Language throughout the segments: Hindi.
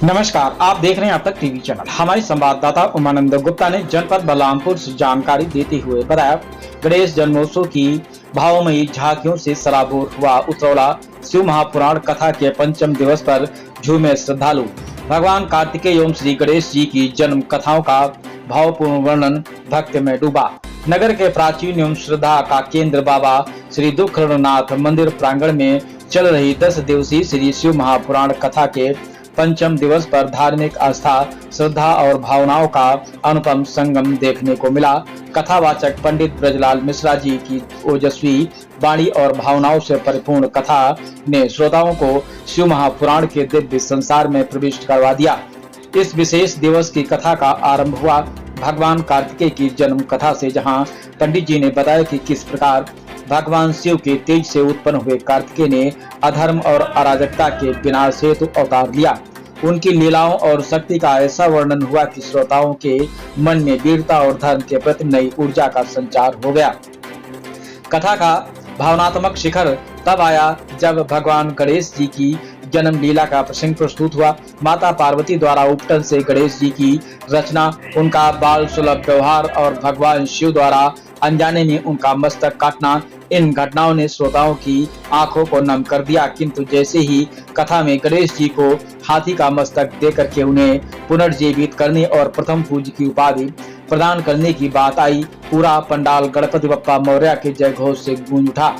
नमस्कार, आप देख रहे हैं अब तक टीवी चैनल। हमारे संवाददाता उमानंद गुप्ता ने जनपद बलरामपुर से जानकारी देते हुए बताया, गणेश जन्मोत्सव की भावमयी झांकियों से सराबोर हुआ उतरौला। शिव महापुराण कथा के पंचम दिवस पर झूमे श्रद्धालु। भगवान कार्तिकेय एवं श्री गणेश जी की जन्म कथाओं का भावपूर्ण वर्णन भक्ति में डूबा। नगर के प्राचीन एवं श्रद्धा का केंद्र बाबा श्री दुखनाथ मंदिर प्रांगण में चल रही 10 दिवसीय श्री शिव महापुराण कथा के पंचम दिवस पर धार्मिक आस्था, श्रद्धा और भावनाओं का अनुपम संगम देखने को मिला। कथावाचक पंडित ब्रजलाल मिश्रा जी की ओजस्वी वाणी और भावनाओं से परिपूर्ण कथा ने श्रोताओं को शिव महापुराण के दिव्य संसार में प्रविष्ट करवा दिया। इस विशेष दिवस की कथा का आरंभ हुआ भगवान कार्तिकेय की जन्म कथा से, जहां पंडित जी ने बताया कि किस प्रकार भगवान शिव के तेज से उत्पन्न हुए कार्तिकेय ने अधर्म और अराजकता के विनाश हेतु अवतार लिया। उनकी लीलाओं और शक्ति का ऐसा वर्णन हुआ कि श्रोताओं के मन में वीरता और धर्म के प्रति नई ऊर्जा का संचार हो गया। कथा का भावनात्मक शिखर तब आया जब भगवान गणेश जी की जन्म लीला का प्रसंग प्रस्तुत हुआ। माता पार्वती द्वारा उपटन से गणेश जी की रचना, उनका बाल सुलभ व्यवहार और भगवान शिव द्वारा अनजाने में उनका मस्तक काटना, इन घटनाओं ने श्रोताओं की आंखों को नम कर दिया। किंतु जैसे ही कथा में गणेश जी को हाथी का मस्तक देकर के उन्हें पुनर्जीवित करने और प्रथम पूज्य की उपाधि प्रदान करने की बात आई, पूरा पंडाल गणपति बप्पा मौर्य के जय घोष से गूंज उठा।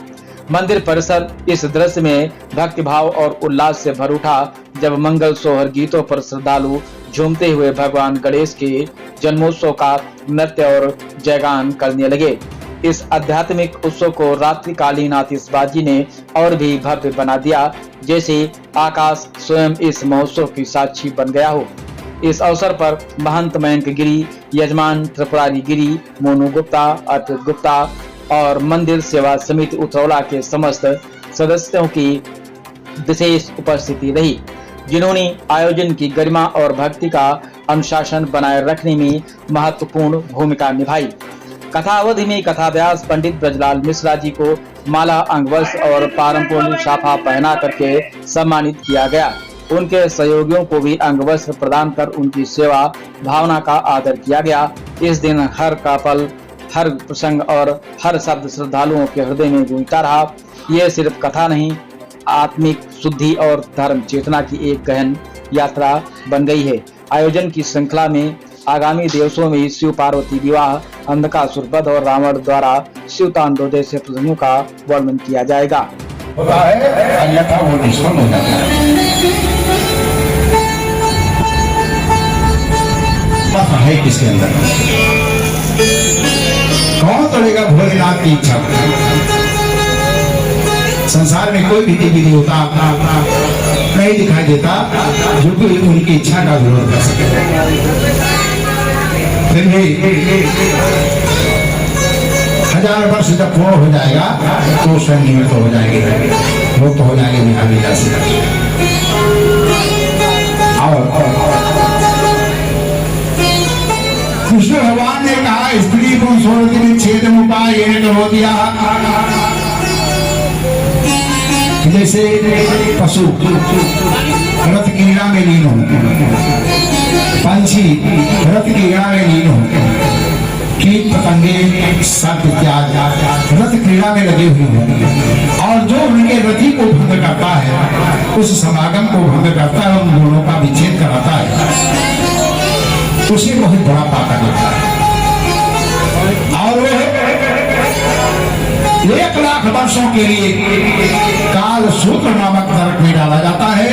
मंदिर परिसर इस दृश्य में भक्ति भाव और उल्लास से भर उठा जब मंगल सोहर गीतों पर श्रद्धालु झूमते हुए भगवान गणेश के जन्मोत्सव का नृत्य और जयगान करने लगे। इस आध्यात्मिक उत्सव को रात्रिकालीन आतिशबाजी ने और भी भव्य बना दिया, जैसे आकाश स्वयं इस महोत्सव की साक्षी बन गया हो। इस अवसर पर महंत मयंक गिरी, यजमान त्रिपुरारी गिरी, मोनू गुप्ता, अर्पित गुप्ता और मंदिर सेवा समिति उतरौला के समस्त सदस्यों की विशेष उपस्थिति रही, जिन्होंने आयोजन की गरिमा और भक्ति का अनुशासन बनाए रखने में महत्वपूर्ण भूमिका निभाई। कथा अवधि में कथाव्यास पंडित ब्रजलाल मिश्रा जी को माला, अंगवस्त्र और पारंपरिक साफा पहना करके सम्मानित किया गया। उनके सहयोगियों को भी अंगवस्त्र प्रदान कर उनकी सेवा भावना का आदर किया गया। इस दिन हर का पल, हर प्रसंग और हर शब्द श्रद्धालुओं के हृदय में गूंजता रहा। यह सिर्फ कथा नहीं, आत्मिक शुद्धि और धर्म चेतना की एक गहन यात्रा बन गई है। आयोजन की श्रृंखला में आगामी दिवसों में शिव पार्वती विवाह, अंधकासुर वध और रावण द्वारा शिव तांडव जैसे प्रसंगों का वर्णन किया जाएगा। अन्यथा वो निष्फल हो जाता है किसके अंदर कौन तोड़ेगा भोलेनाथ की इच्छा। संसार में कोई भी देवी होता नहीं दिखाई देता जो कि उनकी इच्छा का विरोध कर सके। फिर भी 1000 वर्ष जब पूर्ण हो जाएगा तो स्वयं निवृत्त हो जाएंगे, वो तो हो जाएंगे विहार से। और कृष्ण भगवान ने कहा, स्त्री को सोलती में छेद उपाय ये करो दिया। जैसे पशु रथ क्रीड़ा में लीन हो, पंछी रथ क्रीड़ा में लीन हो, कीट पतंगे सर्प इत्यादि रथ क्रीड़ा में लगे हुए हैं, और जो उनके रथी को भंग करता है, उस समागम को भंग करता है, उन दोनों का विच्छेद कराता है, उसे बहुत बड़ा पाता लगता है। और वह 1 लाख वर्षों के लिए काल सूत्र नामक नरक में डाला जाता है।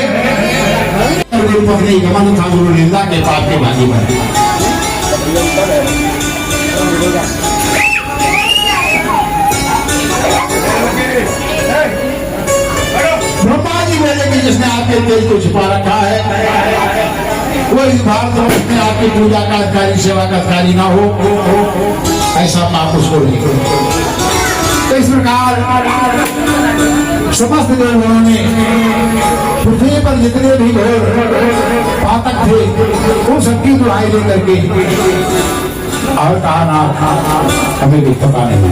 निंदा के पाप के भागी बने। ब्रह्मा जी बोले कि जिसने आपके तेज को छुपा रखा है वो इस भारत में आपकी पूजा का अधिकारी, सेवा का अधिकारी ना हो, ऐसा पाप उसको नहीं करो। तो इस प्रकार समस्त देवगणों ने पृथ्वी पर जितने भी घोर पातक थे उन सबकी दुहाई लेकर के और कहा हमें भी पता नहीं।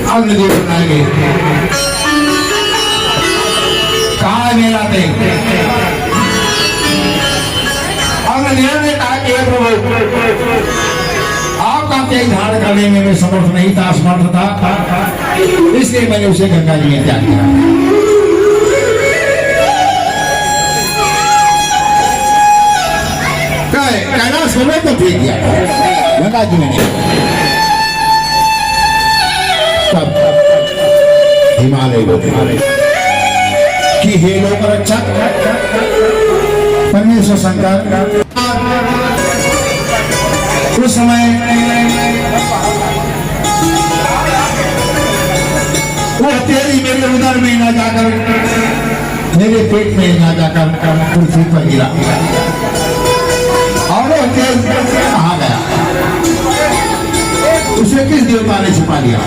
अग्निदेव बनाए गए, कहा मेरा तेल। और निर्णय ने कहा कि प्रभु आपका तेल धारण करने में मैं समर्थ नहीं था, असमर्थ था, इसलिए मैंने उसे गंगा जी में त्याग किया। कैलाश में तो फेंक दिया, गंगा जी में तब हिमालय कि हे लोक रक्षक परमेश्वर शंकर उस समय वो तेरी मेरे उदर में ना जाकर, मेरे पेट में ना जाकर पृथ्वी पर गिरा और वो तेल कहाँ गया, उसे किस देवता ने छिपा लिया?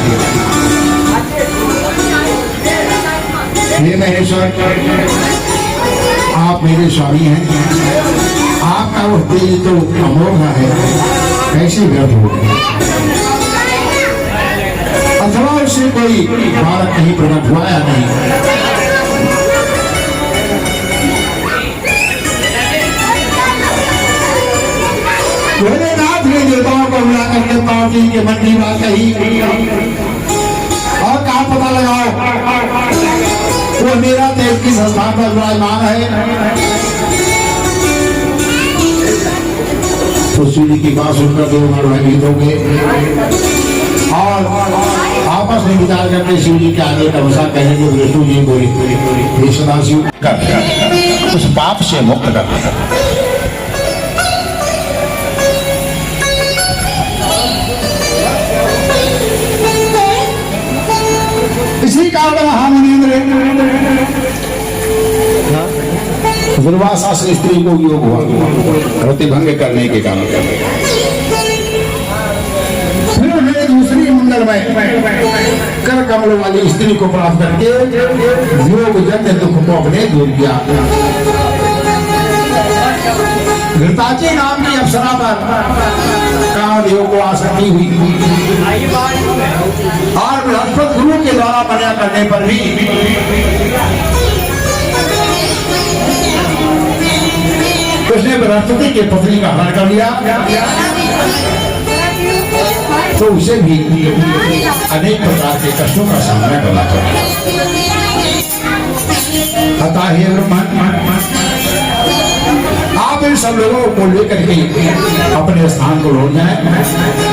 हे महेश्वर, आप मेरे स्वामी हैं, आपका वो तेज तो अमोघ है, कैसे व्यर्थ हो गया? अथवा उससे कोई बालक कहीं प्रकट हुआ या नहीं? भोलेनाथ ने देवताओं को बुला करके पार्वती के मन की बात कही और कहा पता लगाओ वो मेरा तेज किस स्थान पर विराजमान है। तो सूर्य की बात सुनकर दो भयभीत हो गए और आपस में विचार करके शिव जी के आगे तपस्या कहेंगे विष्णु जी को हे सदाशिव कर उस पाप से मुक्त कर। इसी कारण महामुनीन्द्र दुर्वासा से स्त्री को योग हुआ प्रतिभंग करने के कारण। फिर उन्हें दूसरी मंगलमय कर कमल वाली स्त्री को प्राप्त करके योग जन्य दुख को अपने दूर किया। घृताची नाम की अप्सरा पर कामदेव को आसक्ति हुई और बृहस्पति गुरु के द्वारा मना करने पर भी उसने बृहस्पति के पत्नी का हरण कर लिया, तो उसे भी अनेक प्रकार के कष्टों का सामना करना पड़ा। अतः हे ब्रह्मन, आप इन सब लोगों को लेकर के अपने स्थान को लौट जाएं।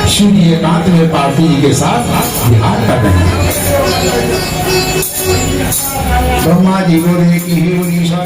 शिव जी एकांत में पार्वती जी के साथ विहार कर रहे हैं। ब्रह्मा जी बोले कि हे मुनीश्वर,